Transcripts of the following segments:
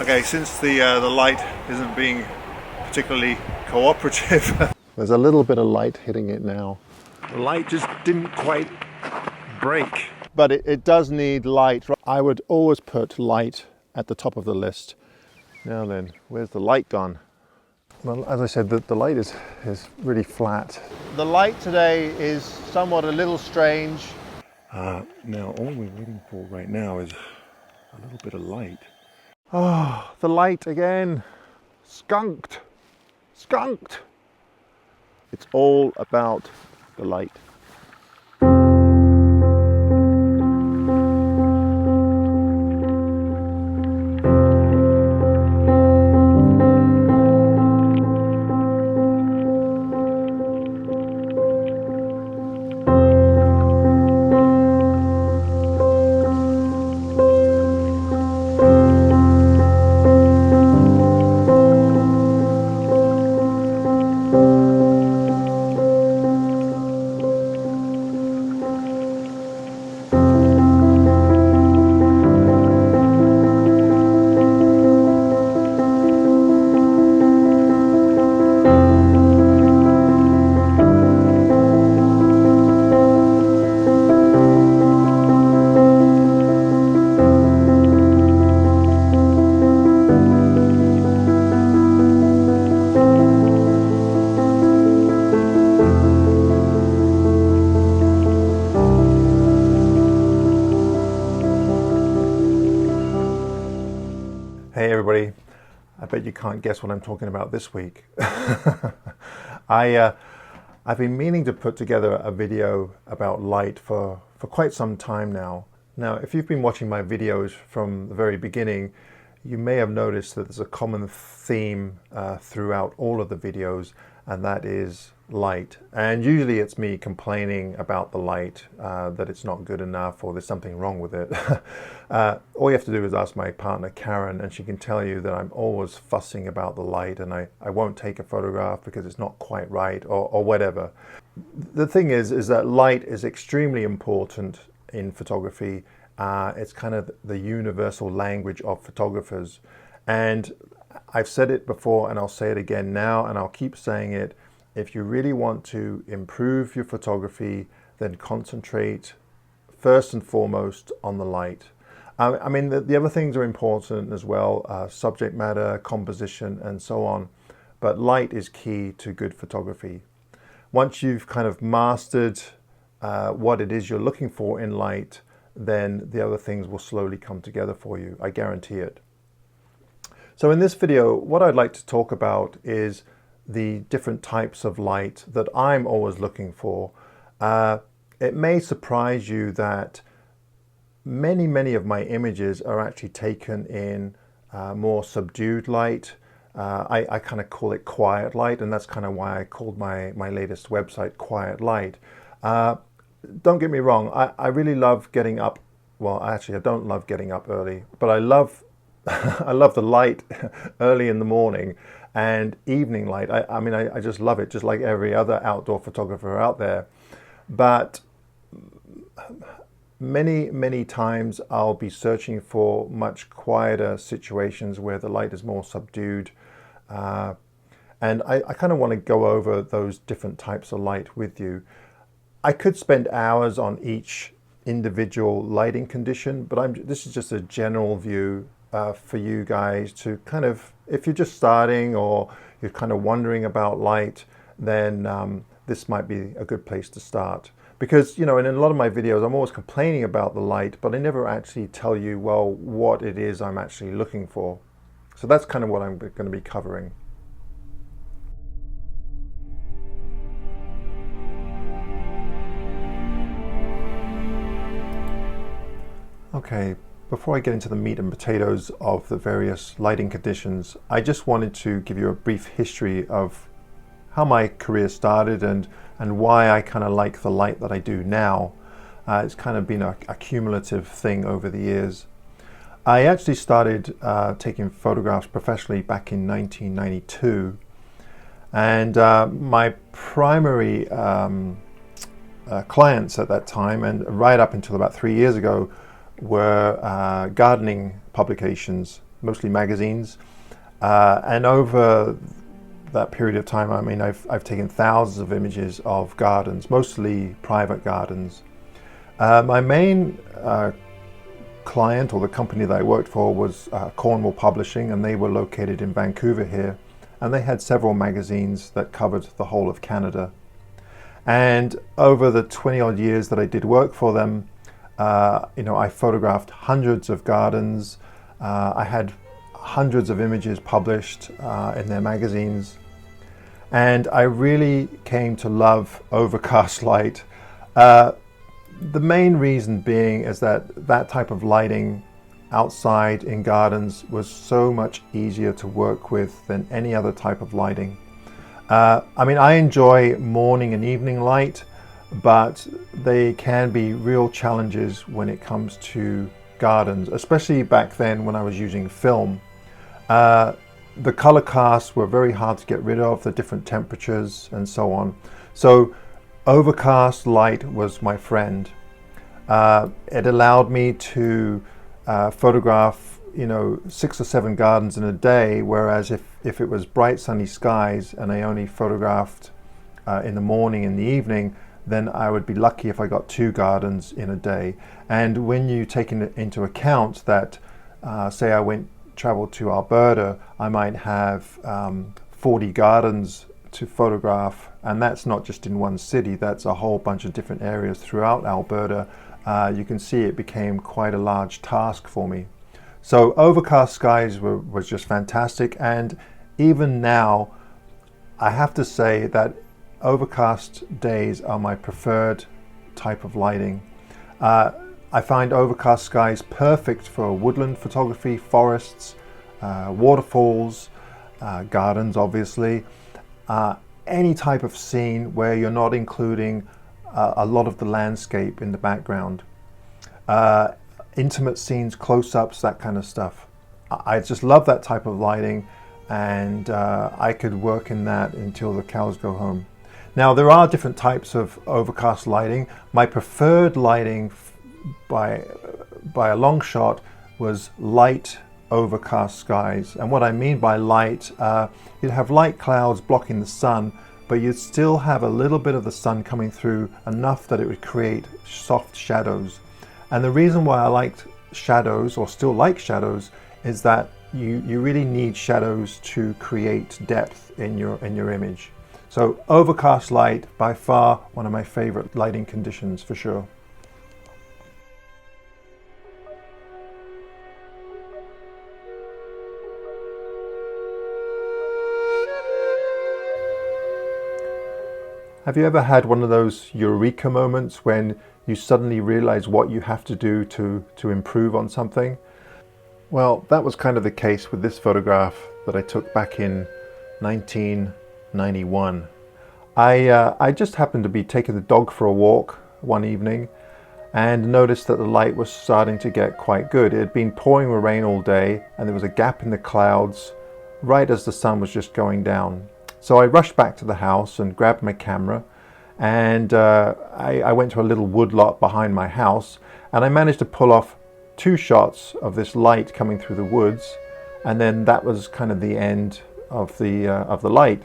Okay, since the light isn't being particularly cooperative, there's a little bit of light hitting it now. The light just didn't quite break. But it does need light. I would always put light at the top of the list. Now then, where's the light gone? Well, as I said, the light is really flat. The light today is somewhat a little strange. Now, all we're waiting for right now is a little bit of light. Oh, the light again. Skunked. Skunked. It's all about the light. Hey everybody, I bet you can't guess what I'm talking about this week. I've been meaning to put together a video about light for quite some time now. Now, if you've been watching my videos from the very beginning, you may have noticed that there's a common theme throughout all of the videos, and that is light. And usually it's me complaining about the light, that it's not good enough or there's something wrong with it. All you have to do is ask my partner Karen, and she can tell you that I'm always fussing about the light, and I won't take a photograph because it's not quite right or whatever. The thing is that light is extremely important in photography. It's kind of the universal language of photographers. And I've said it before and I'll say it again now, and I'll keep saying it. If you really want to improve your photography, then concentrate first and foremost on the light. I mean, the other things are important as well, subject matter, composition, and so on. But light is key to good photography. Once you've kind of mastered what it is you're looking for in light, then the other things will slowly come together for you. I guarantee it. So in this video, what I'd like to talk about is the different types of light that I'm always looking for. It may surprise you that many of my images are actually taken in more subdued light. I kind of call it quiet light, and that's kind of why I called my latest website Quiet Light. Don't get me wrong, I really love getting up. Well, actually, I don't love getting up early, but I love I love the light early in the morning and evening light. I mean, I just love it, just like every other outdoor photographer out there. But many times I'll be searching for much quieter situations where the light is more subdued. And I kind of want to go over those different types of light with you. I could spend hours on each individual lighting condition, but this is just a general view for you guys to kind of, if you're just starting or you're kind of wondering about light, then this might be a good place to start. Because, you know, in a lot of my videos, I'm always complaining about the light, but I never actually tell you, well, what it is I'm actually looking for. So that's kind of what I'm going to be covering. Okay, before I get into the meat and potatoes of the various lighting conditions, I just wanted to give you a brief history of how my career started and why I kind of like the light that I do now. It's kind of been a cumulative thing over the years. I actually started taking photographs professionally back in 1992, and my primary clients at that time, and right up until about 3 years ago, were gardening publications. mostly magazines. And over that period of time, I mean, I've taken thousands of images of gardens, mostly private gardens. My main client, or the company that I worked for, was Cornwall Publishing, and they were located in Vancouver here, and they had several magazines that covered the whole of Canada. And over the 20 odd years that I did work for them, I photographed hundreds of gardens. I had hundreds of images published in their magazines, and I really came to love overcast light. The main reason being is that type of lighting outside in gardens was so much easier to work with than any other type of lighting. I mean, I enjoy morning and evening light, but they can be real challenges when it comes to gardens, especially back then when I was using film. The color casts were very hard to get rid of, the different temperatures and so on. So overcast light was my friend. It allowed me to photograph 6 or 7 gardens in a day, whereas if it was bright sunny skies and I only photographed in the morning and the evening, then I would be lucky if I got 2 gardens in a day. And when you take into account that say I traveled to Alberta, I might have 40 gardens to photograph, and that's not just in one city, that's a whole bunch of different areas throughout Alberta. You can see it became quite a large task for me. So overcast skies was just fantastic, and even now I have to say that overcast days are my preferred type of lighting. I find overcast skies perfect for woodland photography, forests, waterfalls, gardens obviously, any type of scene where you're not including a lot of the landscape in the background. Intimate scenes, close-ups, that kind of stuff. I just love that type of lighting, and I could work in that until the cows go home. Now, there are different types of overcast lighting. My preferred lighting by a long shot was light overcast skies. And what I mean by light, you'd have light clouds blocking the sun, but you'd still have a little bit of the sun coming through, enough that it would create soft shadows. And the reason why I liked shadows, or still like shadows, is that you really need shadows to create depth in your image. So overcast light, by far one of my favorite lighting conditions for sure. Have you ever had one of those eureka moments when you suddenly realize what you have to do to improve on something? Well, that was kind of the case with this photograph that I took back in 1991. I just happened to be taking the dog for a walk one evening and noticed that the light was starting to get quite good. It had been pouring rain all day, and there was a gap in the clouds right as the sun was just going down. So I rushed back to the house and grabbed my camera, and I went to a little wood lot behind my house, and I managed to pull off 2 shots of this light coming through the woods, and then that was kind of the end of the light.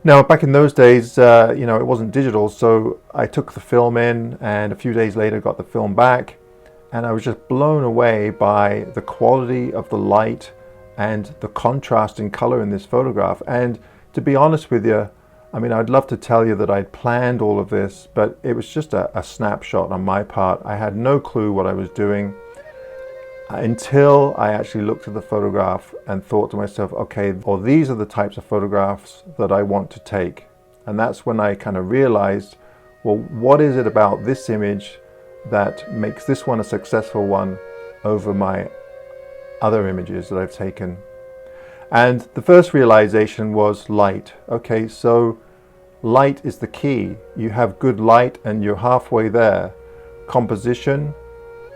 Now, back in those days, it wasn't digital, so I took the film in, and a few days later got the film back, and I was just blown away by the quality of the light and the contrast in color in this photograph. And to be honest with you, I mean, I'd love to tell you that I'd planned all of this, but it was just a snapshot on my part. I had no clue what I was doing until I actually looked at the photograph and thought to myself, okay, well, these are the types of photographs that I want to take. And that's when I kind of realized, well, what is it about this image that makes this one a successful one over my other images that I've taken? And the first realization was light. Okay, so light is the key. You have good light and you're halfway there. Composition,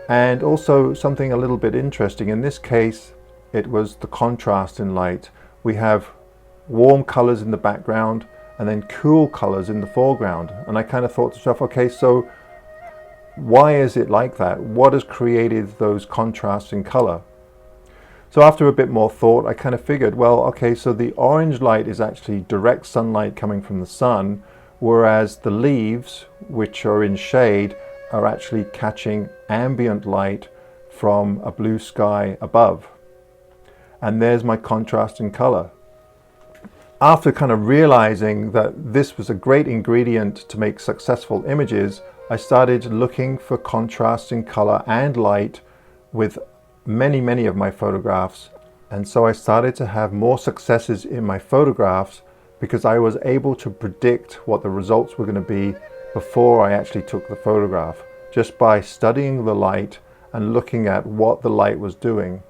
and also something a little bit interesting. In this case, it was the contrast in light. We have warm colors in the background and then cool colors in the foreground. And I kind of thought to myself, okay, so why is it like that? What has created those contrasts in color? So after a bit more thought, I kind of figured, well, okay, so the orange light is actually direct sunlight coming from the sun, whereas the leaves, which are in shade, are actually catching ambient light from a blue sky above. And there's my contrast in color. After kind of realizing that this was a great ingredient to make successful images, I started looking for contrast in color and light with many of my photographs. And so I started to have more successes in my photographs because I was able to predict what the results were going to be before I actually took the photograph, just by studying the light and looking at what the light was doing.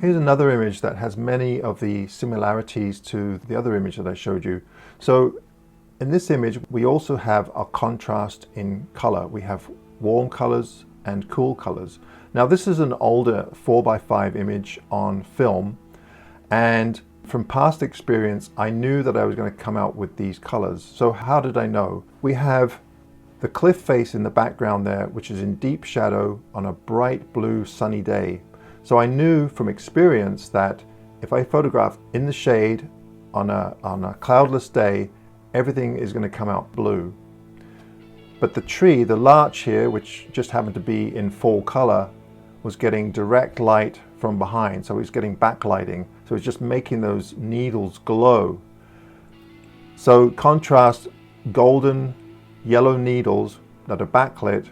Here's another image that has many of the similarities to the other image that I showed you. So in this image, we also have a contrast in color. We have warm colors and cool colors. Now this is an older 4x5 image on film, and from past experience, I knew that I was going to come out with these colors. So how did I know? We have the cliff face in the background there, which is in deep shadow on a bright blue sunny day. So I knew from experience that if I photograph in the shade on a cloudless day, everything is going to come out blue. But the tree, the larch here, which just happened to be in full color, was getting direct light from behind. So it's getting backlighting. So it's just making those needles glow. So contrast golden yellow needles that are backlit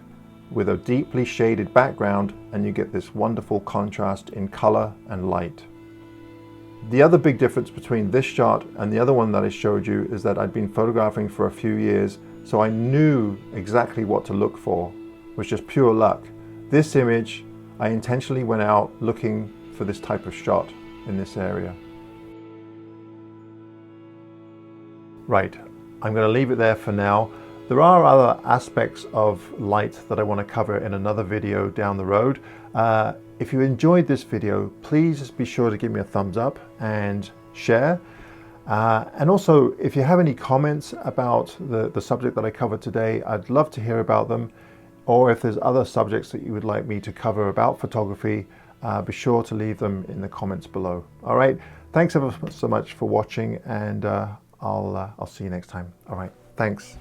with a deeply shaded background, and you get this wonderful contrast in color and light. The other big difference between this shot and the other one that I showed you is that I'd been photographing for a few years, so I knew exactly what to look for. It was just pure luck. This image, I intentionally went out looking for this type of shot in this area. Right, I'm going to leave it there for now. There are other aspects of light that I want to cover in another video down the road. If you enjoyed this video, please be sure to give me a thumbs up and share. And also, if you have any comments about the subject that I covered today, I'd love to hear about them. Or if there's other subjects that you would like me to cover about photography, be sure to leave them in the comments below. All right, thanks ever so much for watching, and I'll see you next time. All right, thanks.